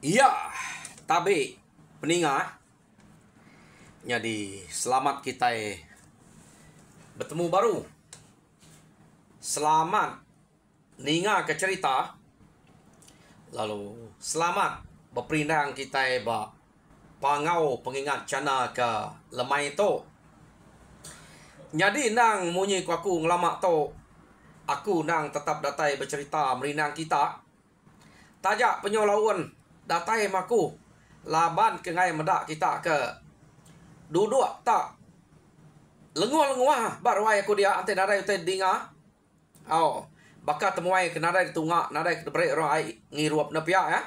Iya, tabe peninga. Jadi selamat kita bertemu baru. Selamat ninga ke cerita. Lalu selamat berperindang kita pangau pengingat cana ke lemai to. Jadi nang munyi ku aku ngelamak to. Aku nang tetap datai bercerita merinang kita. Tajak penyolawan datai maku laban ke ngai medak kita ke duduk tak lenguah baruai aku dia ante nadai te dinga baka temuai ke nadai tunga nadai ke brek rai ngiruap na pia ya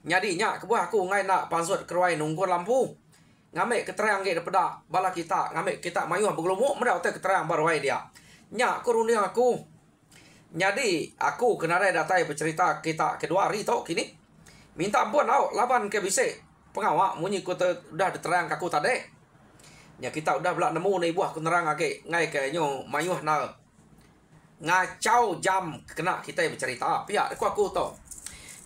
nyadi nya ke buah aku ngai nak pansut keruai nunggu lampu ngame keterang ge dapeda bala kita ngame kita mayuh beglumuk medau te keterang baruai dia nya kurunia aku nyadi aku ke nadai datai bercerita kita kedua hari to kini minta ampun laban ke bisik pengawak munyi ku udah diterang kaku tadi. Ya kita udah belak nemu ni buah ku nerang ake ngai ke nyo mayuh na ngacau jam kena kita bercerita pihak aku to.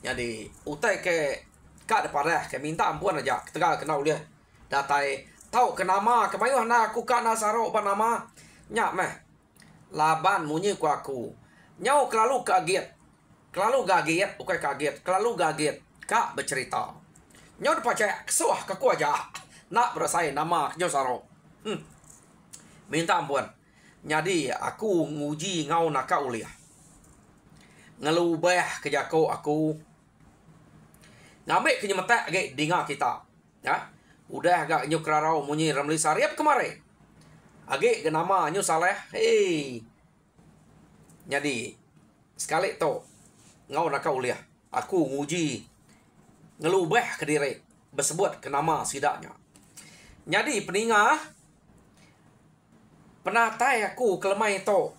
Jadi utai ke kak deparah ke minta ampun aja ketegal kena uliah datai tahu kenama ke mayuh na aku kak na sarok ban nama nyak meh laban munyi ku aku nyau kelalu kaget ukai kaget kelalu kaget kak bercerita nyo percaya kesuah kaku aja nak berasai nama nyo saro minta ampun jadi aku nguji ngau nak uliah ngelubah ke jako aku ngambil ke nyemetek ge dinga kita ya udah agak nyo kerarau munyi ramli sariap kemare age ke nama nyo saleh jadi sekali to ngau nak uliah aku nguji ngelubah ke diri bersebut ke nama sidaknya. Jadi peninga penatai aku kelemai itu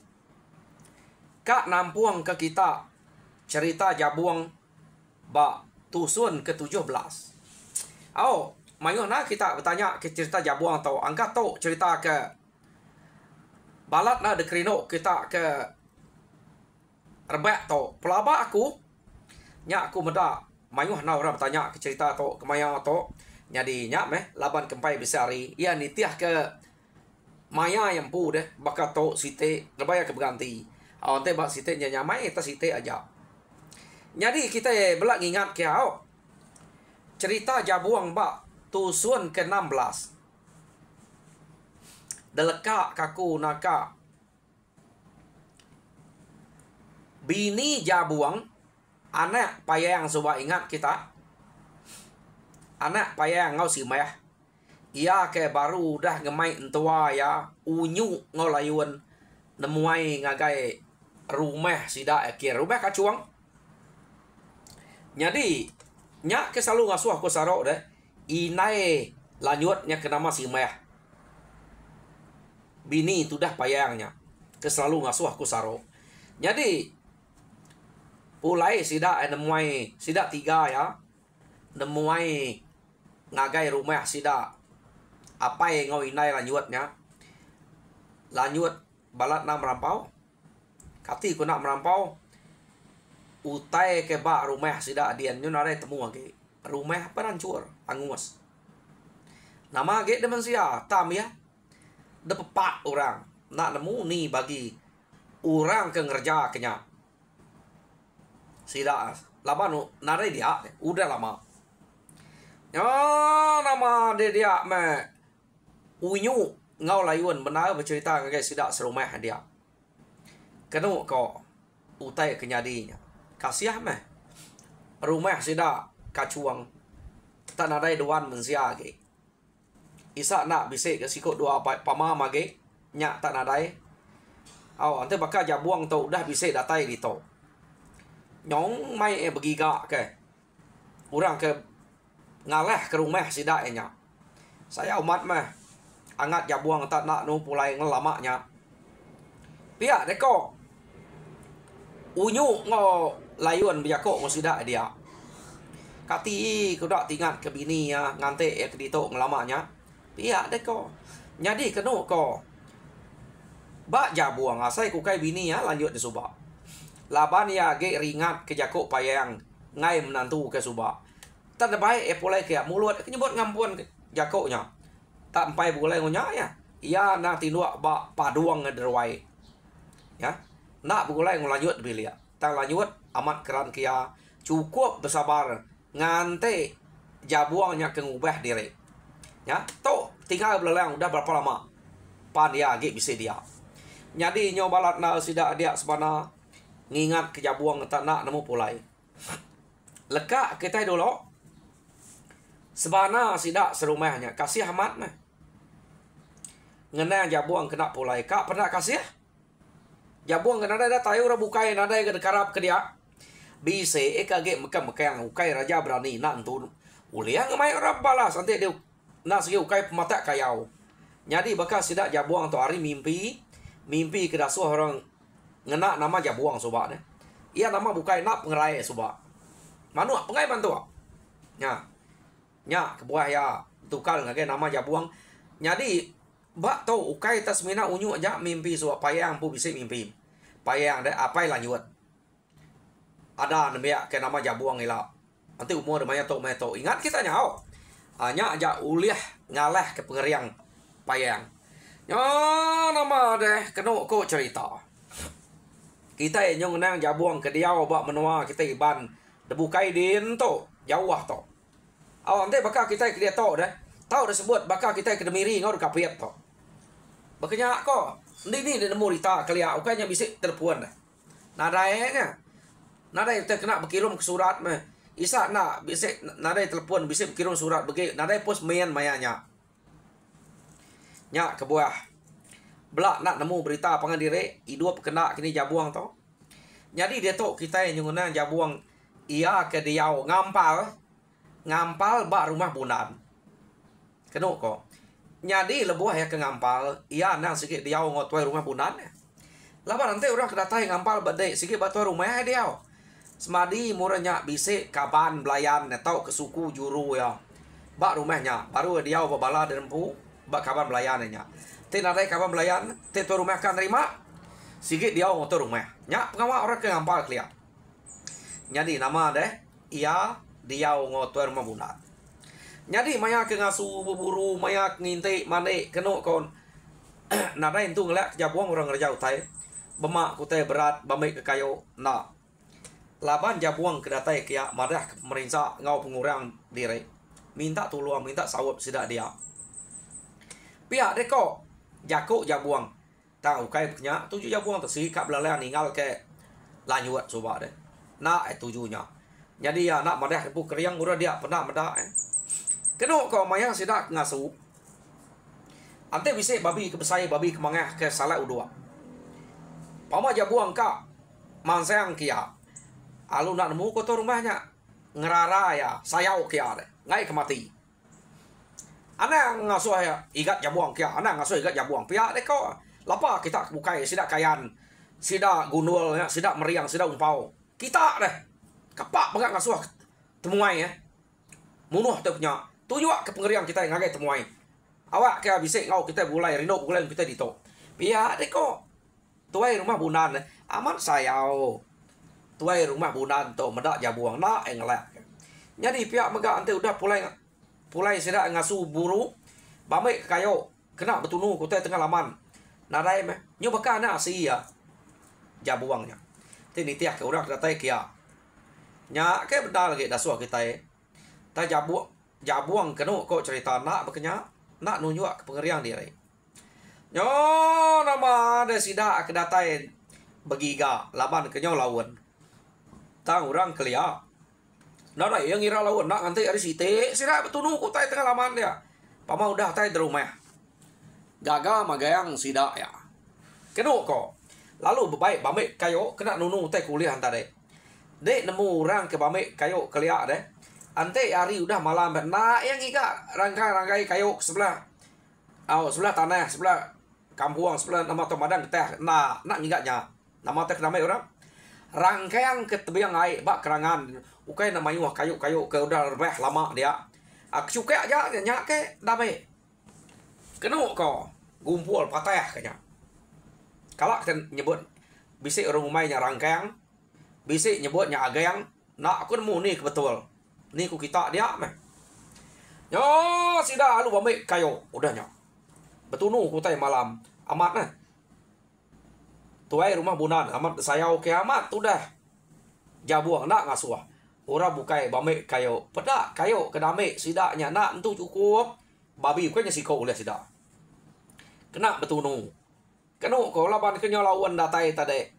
kak nampuang ke kita cerita jabuang bak tusun ke-17. Mayuh na kita bertanya ke cerita jabuang tau angkat tau cerita ke balat na dekrino kita ke rebak tau pelabak aku nya aku medak mayuh na orang bertanya ke cerita to ke maya to jadi nyak meh laban kempai besari ia nitiah ke maya yang pu deh baka to site lebaya ke berganti ante bak site nya nyamai eta site aja jadi kita belak ngingat ke cerita jabuang bak tusun ke-16 deleka kaku naka bini jabuang anak payang coba ingat kita anak payang ngau si maya ia ke baru dah ngemai entua ya unyu ngau layun nemuai ngagai rumah sida ke rumah kacuang jadi nyak ke selalu ngasuh aku sarok deh inai lanjutnya ke nama si maya bini itu dah payangnya ke selalu ngasuh aku sarok jadi ulai sida nemuai sida 3 ya nemuai ngagai rumah sida apa yang ngau inai lanjutnya lanjut balat na merampau kati ku nak merampau utai ke bak rumah sida dian nyu nare temu lagi rumah perancur angus nama ge demen sia tam ya de pepak orang nak nemu ni bagi orang ke ngerja kenya sida laban nare dia udah lama ya nama dia me unyu ngau layun benar bercerita ke sida serumah dia kenu ko utai kenyadinya kasiah meh rumah sida kacuang tak nadai duan mensia ge isa nak bisik ke sikut dua pama mage nya tak nadai ante bakal jabuang tu dah bisik datai di to nyong mai begiga ke orang ke ngalah ke rumah sida nya saya umat mah angat jabuang tak nak nu pulai ngelamaknya pihak deko unyu ngo layun biako ngo sida dia kati kudak tingat ke bini ya ngante ke dito ngelamaknya pihak deko jadi kenu ko bak jabuang asai ku kai bini ya lanjut di subak laban ya ge ringat ke jako payang ngai menantu ke subak tak ada baik pulai kia mulut nyebut ngampun jakoknya tak empai boleh ngunya ya ia nak tinduk ba paduang ngederwai ya nak boleh ngulanjut bilia tak lanjut amat keran kia cukup bersabar ngante jabuangnya kengubah diri ya to tinggal belelang udah berapa lama pan dia agi bisa dia jadi nyobalat na sida dia sebana ngingat ke jabuang tak nak nemu pulai leka kita dulu sebana sida serumahnya kasih amat mah ngena jabuang kena pulai kak pernah kasih jabuang kena ada tayu ra bukai nada ke dekarap ke dia bisa ekage mekam ukai raja berani nak entun uliang mai ora balas nanti dia nak segi ukai mata kayau jadi bekas sida jabuang tu hari mimpi ke dasuh orang ngena nama jabuang sobat ia nama bukai nak pengerai sobat manu pengai bantu nya kebuah ya tukal ngage nama jabuang jadi bak tau ukai tas mina unyu aja mimpi suap payang pu bisa mimpi payang deh apa lanjut ada nembia ke nama jabuang ila nanti umur demanya to meto ingat kita nyau hanya aja uliah ngalah ke pengeriang payang nya nama deh kena ko cerita kita yang nang jabuang ke dia bak menua kita iban debu kaidin to jauh to nanti bakal kita ke dia to deh tahu dah sebut bakal kita ke demiri ngau kapiat to bakanya ko ni dia nemu rita kelia ukanya bisik telepon dah nadainya nadai kita kena berkirim ke surat mah isa nak bisik nadai telepon bisik berkirim surat bagi nadai pos main mayanya nya kebuah belak nak nemu berita pangan diri hidup kena kini jabuang to jadi dia to kita yang nguna jabuang ia ke diau ngampal bak rumah bunan kena ko jadi lebuah ya ke ngampal ia nang sikit diau ngotoi rumah bunan laban nanti orang kedatai ngampal badai sikit batu rumah dia semadi muranya bisik kaban belayan tau ke suku juru ya bak rumahnya baru dia babala dempu bak kaban belayannya tin ada kaban belayan tin tu rumah kan terima sikit dia ngotor rumah nya pengawa orang ke ngampal kelia jadi nama deh ia dia ngotor rumah bunan jadi maya ke ngasu buburu maya ngintai mane keno kon nada itu ngelak jabuang orang kerja utai bemak kutai berat bamai ke kayu na laban jabuang kedatai kia madah ke pemerintah ngau pengurang diri minta tolong minta sawab sidak dia pihak deko jakuk jabuang tahu kai punya tujuh jabuang tersikap belalai ninggal ke lanjut coba deh nak tujuhnya jadi ya nak madah kepu keriang murah dia pernah madah keno kau maya sidak ngasu ante bisa babi kebesai babi kemangah ke salah udua pama jabuang ka mansang kia alu nak nemu kotor rumahnya ngerara ya sayau kia deh ngai kemati ana ngasuh ya igat jabuang kia ana ngasuh igat jabuang pihak deh kau lapa kita bukai sidak kayan sidak gundul ya sidak meriang sidak umpau kita deh kapak bengak ngasuh temuai ya munuh tu punya tujuak ke pengeriang kita yang ngagai temuai awak kaya bisik ngau kita bulai rindu bulai kita dito pihak deh kau tuai rumah bunan amat sayau tuai rumah bunan to medak jabuang nak engelak jadi pihak megak ante udah pulai sidak ngasu buru bamai kayo kena betunu kutai tengah laman nadai meh nyo baka na asia jabuangnya tini tiak ke urak datai kia nya ke bedal lagi dasuh kita ta jabuang kenu ko cerita nak bekenya nak nunjuk ke pengeriang diri nyo nama ada sidak ke datai begiga laban kenyo lawan tang orang kelia nada yang ngira lawan nak nanti hari site sidak betunu kutai tengah laman dia pama udah tai di rumah gagal magayang sidak ya kenu ko lalu bebaik bamik kayo kena nunu tai kuliah antare dek nemu orang ke bamik kayo kelia deh ante hari udah malam nak yang iga rangkai kayu sebelah sebelah tanah sebelah kampung sebelah nama tomadang teh nak ngiganya nama teh namanya orang rangkaian ke tebiang air bak kerangan ukai namanya kayu ke udah rebeh lama dia aku suka aja nyak ke damai kenu ko gumpul patah kayaknya kalau kita nyebut bisik orang rumahnya rangkaian bisik nyebutnya agayang nak aku nemu nih kebetul Ni ku kita dia meh. Yo sida lu bame kayo udahnya. Betunu ku tai malam amat nah. Tuai rumah bunan amat saya oke amat udah. Jabuang nak ngasuah. Ora bukai bame kayo. Pedak kayo kedame sida nya nak entu cukup. Babi ku nya siko oleh sida. Kena betunu. Kenu ko laban kenya lawan datai tade.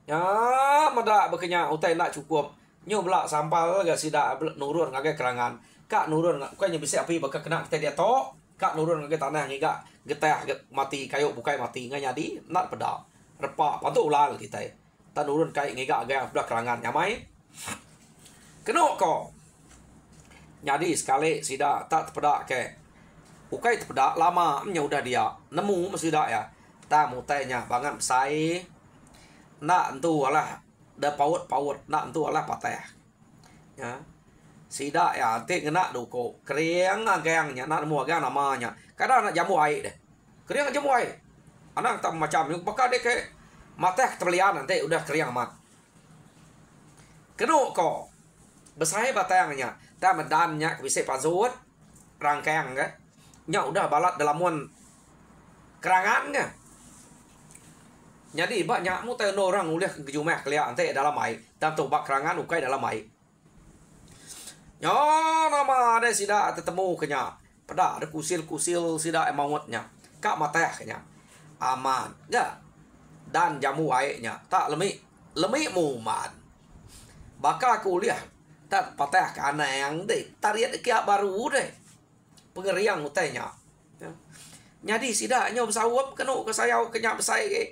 Ya mada bekenya utai nak cukup. Nyo belak sampal ga sida nurun ngage kerangan. Kak nurun ku nya bisa api baka kena kita dia tok. Kak nurun ngage tanah ngiga getah mati kayo bukai mati nga nyadi nak pedak. Repak patu ulal kita. Ta nurun kai ngiga ga bedak kerangan nyamai. Kenu ko. Nyadi sekali sida tak pedak ke. Ukai terpedak lama nya udah dia nemu mesti dak ya. Ta mutainya bangan sai. Nak entu alah da paut nak entu alah patah. Ya. Sida ya ante ngena duko. Kriang agangnya nak nemu agang namanya. Kadang nak jamu air deh. Kriang jamu air. Anak tak macam ni bakal dek ke matah terlian nanti udah kriang amat. Kenu ko. Besai batangnya. Ta medannya bisa pazut rangkaian ke. Nya udah balat dalam muan kerangannya. Jadi banyak mu teu orang uliah kejumek kelia ante dalam air. Dan tu bak kerangan ukai dalam air. Nya nama ada sida tetemu kenya. Pada ada kusil-kusil sida emawatnya. Kak matah kenya. Aman. Ya. Dan jamu airnya. Tak lemik muman. Baka kuliah. Tak patah ke anak yang deh. Tariat kia baru deh. Pengeriang utainya. Ya. Jadi sida nyo besawap kenu ke sayau kenya besai ke.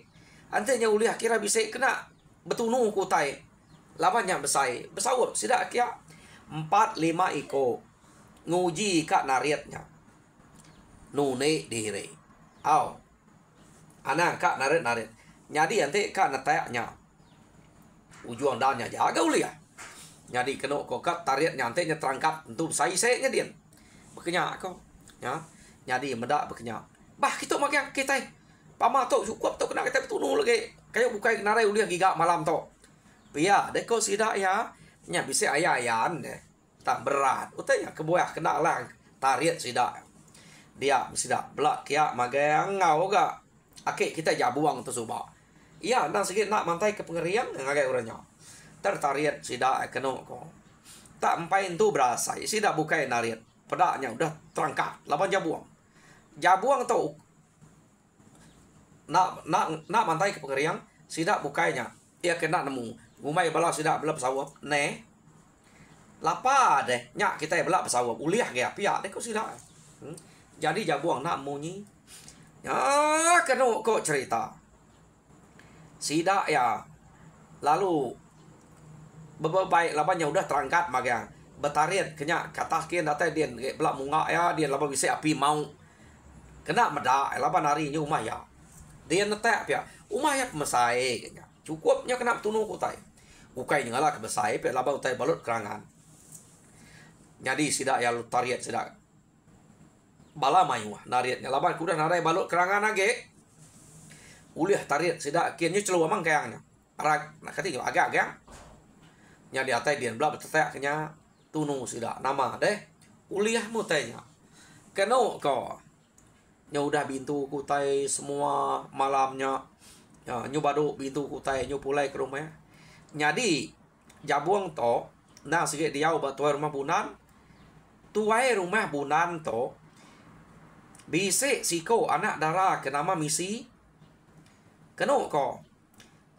Antenya uliah kira bisa kena betunu ku tai. Lawannya besai. Besawap sida kia 4-5 iko. Nguji kak nariatnya. Nune diri. Aw. Anak kak narit. Jadi ante kak natayaknya. Ujuan dannya jaga uliah. Jadi kena kok kat tariatnya antenya terangkat untuk sai-sai nya dia. Bekenya kau. Ya. Jadi medak bekenya. Bah kita makan kita. Pama tok cukup tok kena kita betunu lagi. Kayak bukai narai uliah giga malam tok. Pia deko sida ya. Nya bisa ayayan deh. Tak berat. Utanya kebuah kena lang tariat sida. Dia sida belak kia magang ngau ga. Akik kita jabuang tu suba. Iya, nang sikit nak mantai ke pengerian ngagai uranya. Tertariat sida kena ko. Tak empai tu berasa. Sida bukai nariat. Pedaknya udah terangkat lawan jabuang. Jabuang tu nak mantai ke pengerian sida bukainya. Ia kena nemu. Gumai bala sida bela pesawat. Ne. Lapa deh. Nyak kita bela pesawat. Uliah ge pia deh kau sida. Jadi jabuang nak munyi. Ya kena kok cerita. Sida ya. Lalu bebaik lawannya udah terangkat magang. Betarian kenya kata kian data dia belak munga ya dia laba bisa api mau kena meda laba nari nya umah ya dia netek ya umah ya mesai kenya cukupnya kena tunu kutai ukai ngala ke besai pe laba utai balut kerangan jadi sida ya tariat sida bala mayu nariatnya laba kuda narai balut kerangan age uliah tariat sida kian nya celu amang kayangnya arak nak kati agak-agak nya di atai dia belak betetek kenya tunu sida nama deh uliah mu tanya keno ko nya udah bintu kutai semua malamnya ya nyu badu bintu kutai nyu pulai ke rumah nyadi jabuang to nah sikit dia ubat tuai rumah bunan tuai rumah bunan to bise siko anak dara ke nama misi keno ko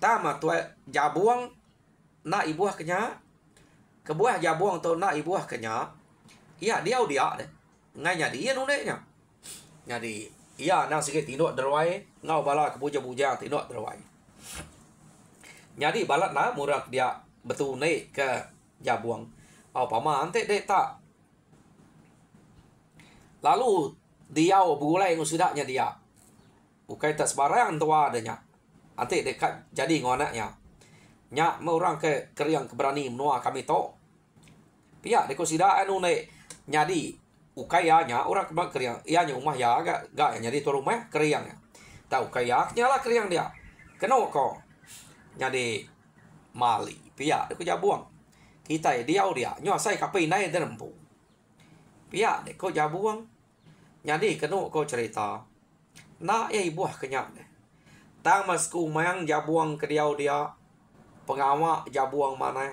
tama tuai jabuang na ibuah kenya kebuah jabuang tu nak ibuah kenya. Iya dia deh. Nganya dia nuneknya. Jadi iya nang sikit tinduk derwai ngau bala kebuja-buja tinduk derwai. Jadi balat na murak dia betul naik ke jabuang. Au pama ante dek tak. Lalu dia bulai ngusidaknya dia. Bukai tak sebarang tua adanya. Ante dekat jadi ngonaknya. Nya mau orang ke keriang keberani menua kami to. Pia deko sida anu ne nyadi ukayanya orang ke keriang. Ia nya umah ya agak nyadi tu rumah keriangnya. Tahu kayak nyala keriang dia. Keno ko. Nyadi mali. Pia deko jabuang. kita dia nyo sai kapai nai derempu pia de ko jabuang jadi kenu ko cerita na buah kenyak de tang masku mayang jabuang ke dia pengawa jabuang mana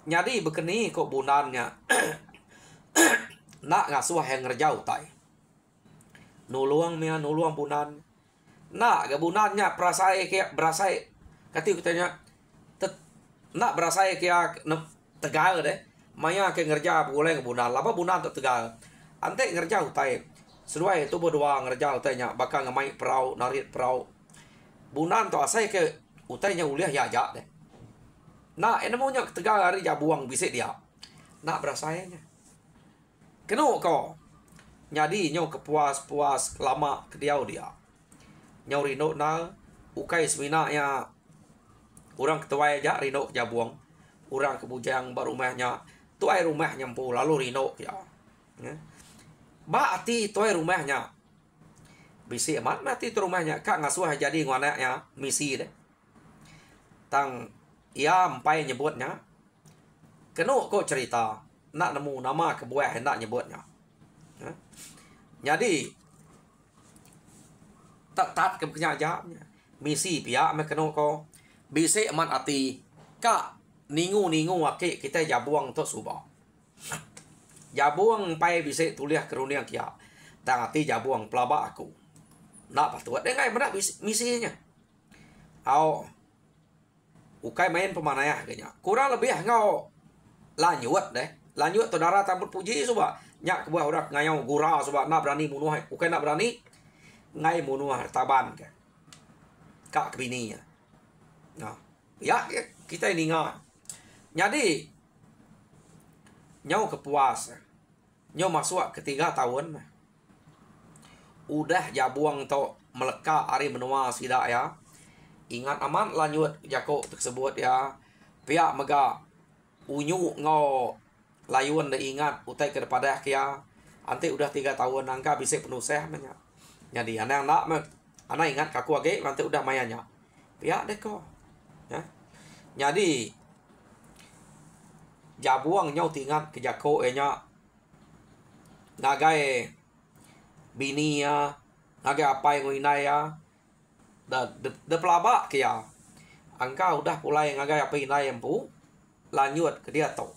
jadi bekeni ko bunannya nak ngasuh yang ngerjau tai nuluang bunan nak ga bunannya perasai ke berasai kati katanya nak berasai ke tegal deh maya ke ngerja boleh bunan laba bunan tu tegal ante ngerjau tai seruai tu berdua ngerjau tai nya bakal ngamai perau narit perau bunan tu asai ke utainya uliah ya aja deh nak enamunya tegal hari jabuang bisik dia nak berasainya kenu ko jadi nyo kepuas lama ke dia nyo rino na ukai semina ya orang ketua aja rino jabuang orang kebujang baru rumahnya tu air rumahnya pu lalu rino ya ba ati tu air rumahnya bisi amat mati tu rumahnya kak ngasuh jadi nganaknya misi deh tang ia empai nyebutnya kenu kok cerita nak nemu nama kebuah hendak nyebutnya jadi tak ke penyajapnya misi pihak me kenu ko bisi amat ati kak ningu wake kita jabuang tu subah jabuang pai bisi tuliah keruniang kia tang ati jabuang pelaba aku nak patuat dengai mana misinya ukai main pemanayah kayaknya kurang lebih ngau lanjut deh lanjut saudara tambut puji subah nyak kebuah udah ngayau gura subah nak berani munuh ukai nak berani ngai munuh taban ke kak kebininya nah ya kita ini ngah jadi nyau kepuas nyau masuk ke 3 tahun udah jabuang to meleka hari menua sidak ya ingat aman lanjut jako tersebut ya pihak mega unyu ngo layun de ingat utai kepada kia ante udah 3 tahun angka bisa penuh sehnya jadi anak anak ingat kaku age nanti udah mayanya pihak deko ya jadi jabuang nyau tingat ke jako nya nagai bini ya nagai apa yang inaya de pelabak kia angka udah mulai ngagai apa inai empu lanjut ke dia tau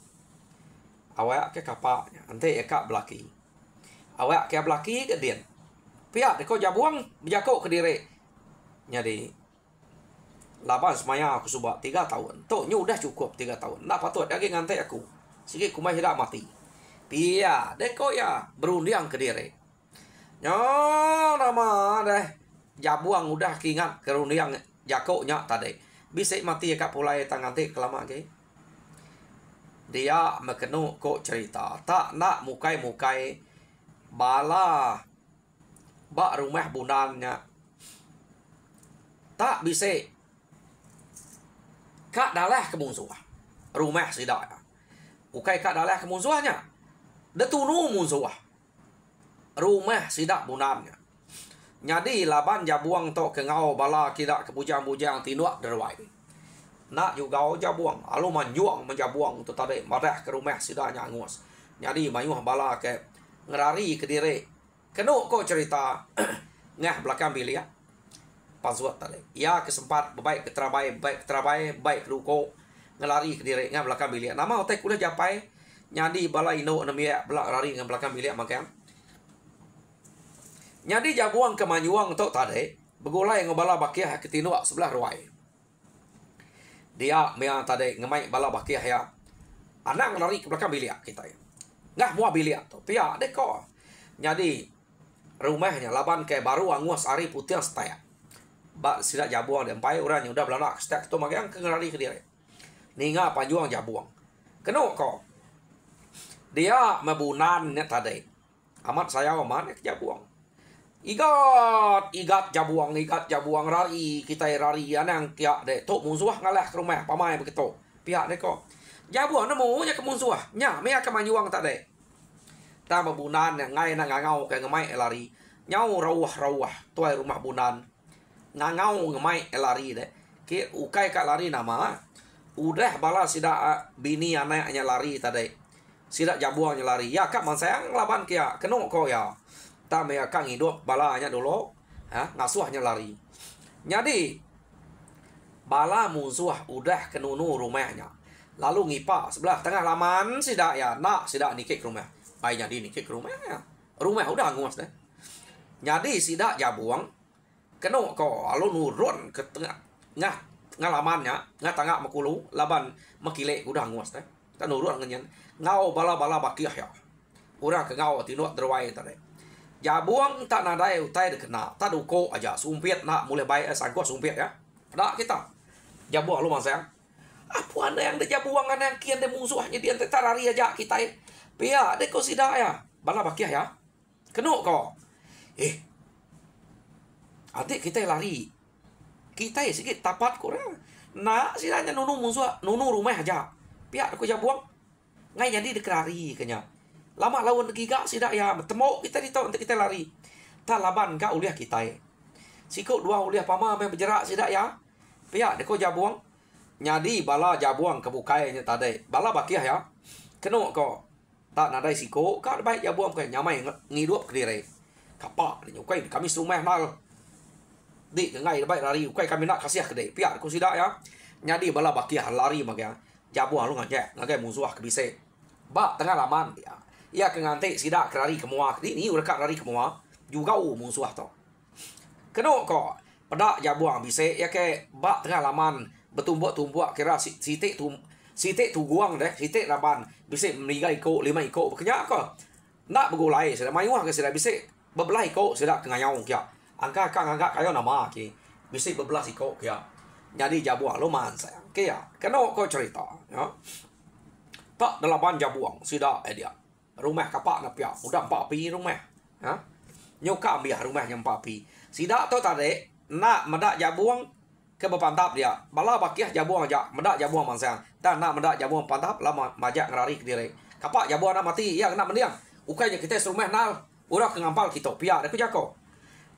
awak ke kapaknya ante eka belaki awak ke belaki ke dia pihak deko jabuang bijako ke diri jadi laban semaya aku subak 3 tahun tok nyu udah cukup 3 tahun nak patut lagi ngantai aku sikit kumai hidak mati pihak deko ya berundiang ke diri nyo nama deh jabuang udah kingat keruniang jako nya tadi bisa mati kak pulai tangan te kelama ke dia mekenu kok cerita tak nak mukai bala bak rumah bunannya tak bisa kak dalah kemunsuhan rumah sidak ukai kak dalah kemunsuhannya detunu munsuah rumah sidak bunannya jadi laban jabuang to ke ngau bala kira ke bujang-bujang tinuak derwai nak juga jabuang alu manjuang menjabuang tu tadi marah ke rumah sidanya angus jadi mayuh bala ke ngerari ke diri kenu kok cerita ngah belakang bilia pasuat tadi ya kesempat baik ke terabai baik ruko ngelari ke diri ngah belakang bilia nama otak kuliah japai jadi bala ino namia belak lari ngah belakang bilia makam jadi jabuang ke manyuang tu tadi begulai ngobala bakiah ke tinuak sebelah ruai dia mea tadi ngemai bala bakiah ya anak lari ke belakang bilik kita ya ngah mua bilik tu pia deko jadi rumahnya laban ke baru angus ari putih setia bak sila jabuang dan pai orang yang udah belanak stek tu magang ke ngelari ke dia ninga panjuang jabuang kenu ko dia mebunannya tadi amat saya amat ke jabuang igat jabuang rari kita rari anang tiak de tok musuh ngalah ke rumah pamai begitu pihak de ko jabuang nemu nya ke musuh nya me ke manyuang tak de ta bunan ngai na ngau ke ngemai lari nyau rawah tuai rumah bunan ngau ngemai lari de ke ukai ka lari nama Udah bala sida bini anaknya lari tadi. Sida jabuangnya lari. Ya kak man sayang laban kia. Kenok ko ya. Ta me kak hidup balanya dulu. Ngasuhnya lari. Jadi bala musuh udah kenunu rumahnya. Lalu ngipa sebelah tengah laman sida ya. Nak sida nikik ke rumah. Baik jadi nikik ke rumahnya. Rumah udah nguas deh. Jadi sida jabuang. Kenok ko lalu nurun ke tengah ngalamannya tengah makulu laban makile udah nguas teh ta nurun ngenyen ngau bala-bala bakiah ya urang ke ngau tinuk derwai tadi jabuang tak nadai utai de kena ta duko aja sumpit nak mulai baik sangko sumpit ya dak kita jabuang lu sayang apa anda yang de jabuang anda yang kian de musuhnya dia tarari aja kita pia de ko sida ya bala bakiah ya kenuk ko adik kita lari kita ya sikit tapat kurang nak silanya nunu musuh nunu rumah aja pihak aku jabuang ngai jadi dekrari kenya lama lawan giga sidak ya temu kita di untuk kita lari ta laban ka uliah kita sikut dua uliah pama main bergerak sidak ya pihak deko jabuang nyadi bala jabuang kebukainya tadi bala bakiah ya keno ko tak nadai siko ka baik jabuang ke nyamai ngidup ke diri kapak nyukai kami rumah mal di ngai baik lari ukai kami nak kasih ke dek pihak aku sidak ya nyadi bala bakiah lari maga jabuang lu ngagai musuh ke bise ba tengah laman ya ia ke ngante sidak lari ke muak ni udah lari ke muak juga musuh to keno ko pada jabuang bise ya ke ba tengah laman betumbuk-tumbuk kira sitik tu guang deh sitik laban bise meniga iko 5 iko bekenya ko nak begulai sudah mayuah ke sudah bise bebelah iko sudah ngayau kia angka kayo nama ki bisa bebelas iko ya jadi jabuang lumayan sayang kia kena kau cerita ya tak delapan jabuang sudah dia rumah kapak na pia udah 4 pi rumah ya nyoka biar rumahnya 4 pi sida to tadi nak medak jabuang ke bepantap dia bala bakiah jabuang aja medak jabuang mansang dan nak medak jabuang pantap lama majak ngerari ke diri kapak jabuang nak mati ya kena mendiang ukainya kita serumah nal urak ngampal kita pia ada jako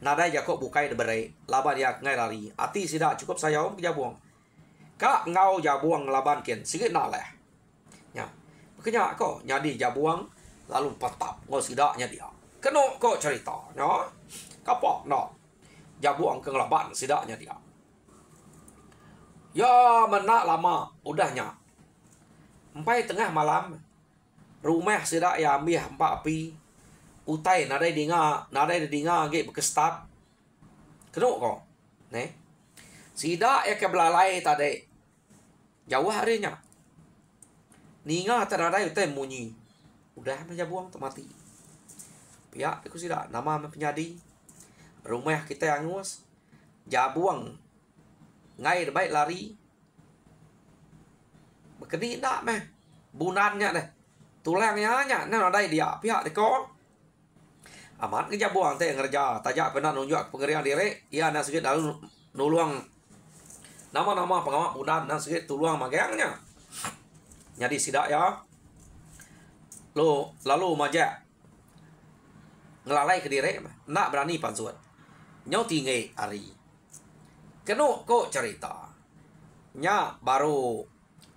nadai jako bukai de berai laban ya ngai lari ati sida cukup saya om jabuang ka ngau jabuang laban ken sikit nak leh ya bekenya ko nyadi jabuang lalu patap ngau sidaknya dia keno ko cerita ya kapok no jabuang ke laban sidaknya dia ya menak lama udahnya sampai tengah malam rumah sidak ya ambil 4 pi utai nadai dinga ge bekestat keno ko ne sida ya ke belalai tadi jauh harinya ninga tadai utai munyi udah menjabuang mati pihak aku sida nama penyadi rumah kita yang ngurus jabuang ngai baik lari bekedi nak meh bunannya deh tulangnya nya nadai dia pihak deko amat ke jabuang teh ngerja tajak pernah nunjuk pengerian diri ia nak sikit lalu nuluang nama-nama pengamat budan nak sikit tuluang magangnya jadi sidak ya lalu majak ngelalai ke diri nak berani pansuat nyau tinggi hari keno ko cerita nya baru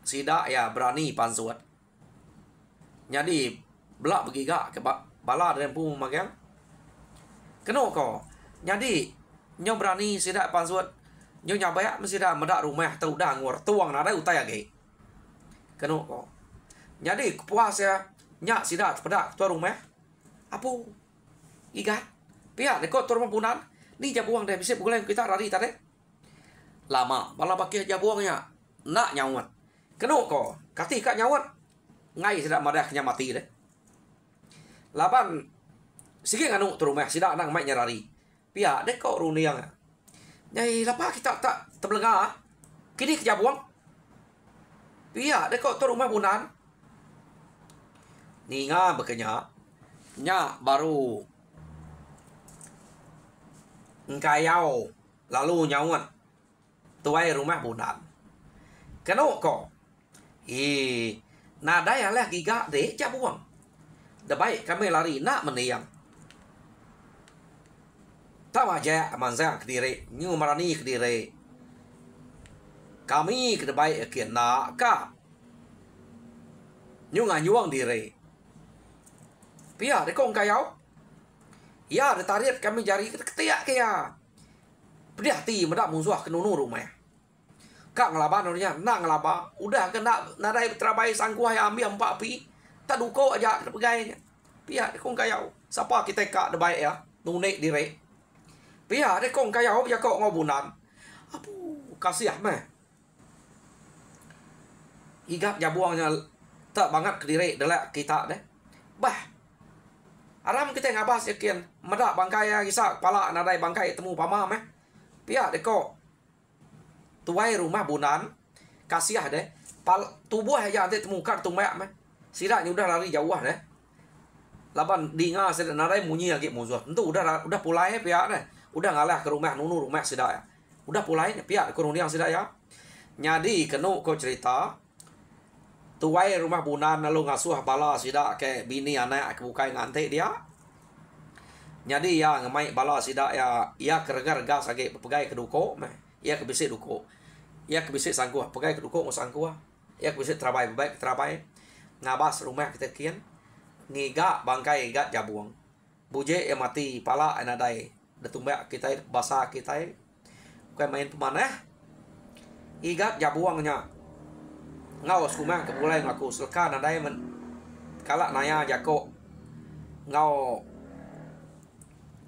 sidak ya berani pansuat jadi belak begiga ke bala dan pun magang keno ko jadi nyo berani sida pansuat nyo nyabaya mesida medak rumah tau dah ngor tuang nada utai age keno ko jadi puas ya nyak sida pedak tua rumah apu iga pihak deko tua rumah punan ni jabuang deh bisa bulan kita lari tadi lama bala pakai jabuangnya nak nyawat keno ko katih kak nyawat ngai sida madahnya mati deh laban sige nganu tu rumah sida nang mai nyarari pihak dek kok runiang nyai lapa kita tak terbelenga kini ke jabuang pihak dek kok tu rumah bunan ninga bekenya nya baru engkayau lalu nyawat tuai rumah bunan keno ko nada ya lah giga deh jabuang dah baik kami lari nak meniang tahu aja manzang ke diri nyu marani ke diri Kami kena baik akin nak ka. Nyu nganyuang diri. Pia de kong kayau. Ya de tarit kami jari ketiak kaya. Pedih hati medak musuh kenunu rumah. Kak ngelaban orangnya, nak ngelaba. Udah kena nadai terabai sangkuah yang ambil 4 pi. Tak duko aja pegainya. Pia de kong kayau. Siapa kita kak de baik ya. Nunik diri. Pia de kong kayau ya kok ngobunan. Apu kasih meh. Igap jabuangnya tak banget ke diri adalah kita deh. Bah. Aram kita ngabas yakin medak bangkai ya kisah kepala nadai bangkai temu pamam Pia deh kok. Tuai rumah bunan kasih deh. Tubuh aja nanti temukan tumbak Sidak udah lari jauh deh. Laban dinga sedak nadai munyi lagi musuh. Tentu udah pulai pia deh. Udah ngalah ke rumah nunu rumah sidak ya. Udah pulai pia kurung yang sidak ya. Nyadi kenu kau cerita tuai rumah bunan lalu ngasuh bala sidak ke bini anak ke bukai ngante dia. Jadi ya ngemai bala sidak ya ia kerega-rega sage pegai ke duko meh. Ia ke bisik duko. Ia ke bisik sangkuah pegai ke duko mo sangkuah. Ia ke bisik terabai baik terabai. Ngabas rumah kita kian. Ngiga bangkai gat jabuang. Buje yang mati pala anadai. Detumbak kita basah kita. Bukan main pemanah. Igat jabuangnya. Ngau skumang kebulai ngaku selka nadai men kalak naya jako ngau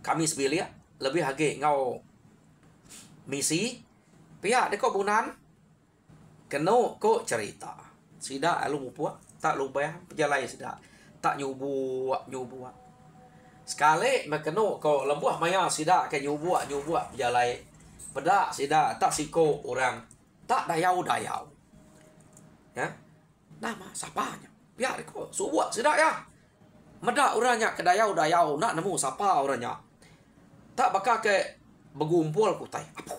kami sebilia lebih hage ngau misi pihak deko bunan keno ko cerita sida alu mupua tak lupa pejalai sida tak nyubu sekali mekeno ko lembuah maya sida ke nyubu pejalai pedak sida tak siko orang tak dayau ya nama sapanya biar kok subuh sudah ya medak orangnya kedayau nak nemu sapa orangnya tak bakal ke bergumpul kutai apa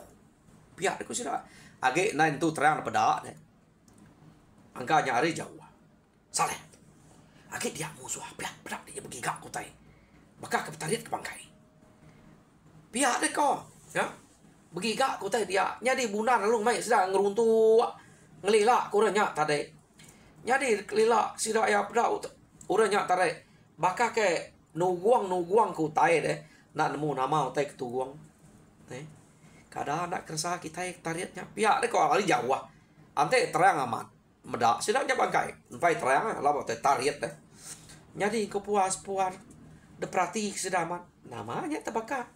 biar kok sudah age nain tu terang pedak deh angka nyari jauh saleh age dia musuh biar pedak dia bergigak kutai bakal ke tarit ke bangkai biar deh kok ya bergigak kutai dia nyadi bunan lalu mai sudah ngeruntuh ngelilak kurangnya tadi. Jadi kelilak sida ya pada urangnya tadi. Baka ke nuguang ku tai deh. Nak nemu nama utai ketuguang. Kadang nak kerasa kita tariatnya. Pihak deh kok kali jauh. Ante terang amat. Medak sidaknya bangkai. Sampai terang lah utai tariat deh. Jadi kau puas deprati sedaman. Namanya terbakar.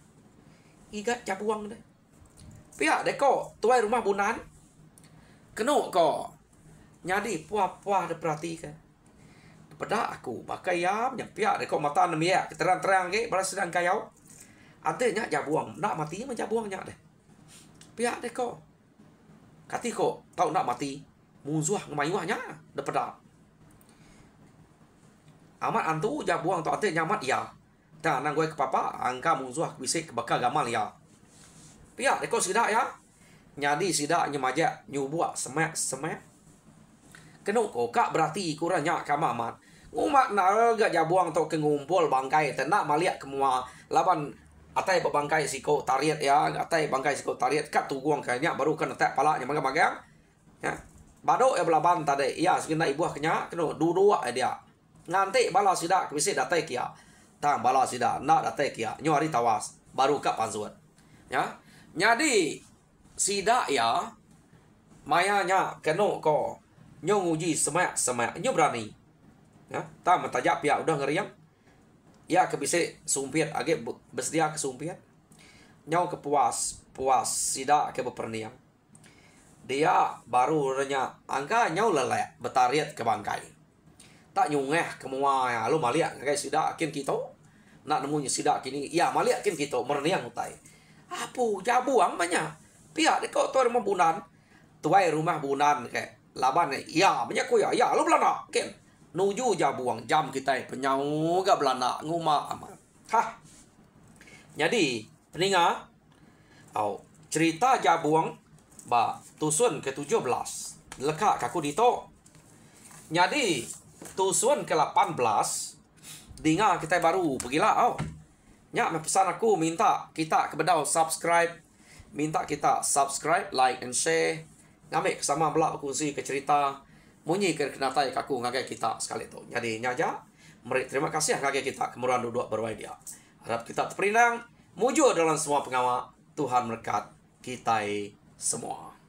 Igat jabuang deh. Pihak deh kok tuai rumah bunan. Keno ko nyadi puah diperhatikan pada aku pakai ya nyampiak deko mata nemia terang-terang ke balas sedang kayau artinya jabuang nak mati menjabuangnya deh pihak deko kati ko tau nak mati musuh ngemayuahnya depada amat antu jabuang tu artinya nyamat ya tak nang gue ke papa angka musuh bisik bakal gamal ya pihak deko sidak ya nyadi sidak nyemaja nyubuak semek kenu ko kak berarti kurangnya kamamat ngumak na gak jabuang to ke ngumpul bangkai tenak maliak kemua laban atai bangkai siko tariat ya atai bangkai siko tariat kat tuguang kayaknya baru kan atak palanya magang ya bado ya belaban tadi ya sekena ibu kenya kenu dua dia nganti bala sidak bisa datai kia tang bala sidak nak datai kia nyari tawas baru kak pansuat ya nyadi sida ya mayanya keno ko nyong uji semak nyo berani ya tak mentajak pihak udah ngeriang ya kebise sumpit agak bersedia ke sumpit nyong ke puas sida ke beperniang dia baru renya angka nyong lelek betariat ke bangkai tak nyungeh kemua ya lu maliak kayak sida kin kita nak nemunya sida kini ya maliak kin kita merniang utai apu jabuang banyak pihak deko tuai rumah bunan tuai rumah bunan kayak laban ya banyak ko ya lu belana ken nuju jabuang jam kita penyau gak belana nguma amat jadi peninga cerita jabuang ba tusun ke-17 leka kaku dito jadi tusun ke-18 dinga kita baru pergilah nya pesan aku minta kita kepada subscribe minta kita subscribe, like, and share ngambil sama belak berkongsi ke cerita munyi ke kenatai kaku ngagai kita sekali tu. Jadi nyaja meri terima kasih ngagai kita kemuruan duduk berwai dia. Harap kita terperinang mujur dalam semua pengawa. Tuhan berkat kita semua.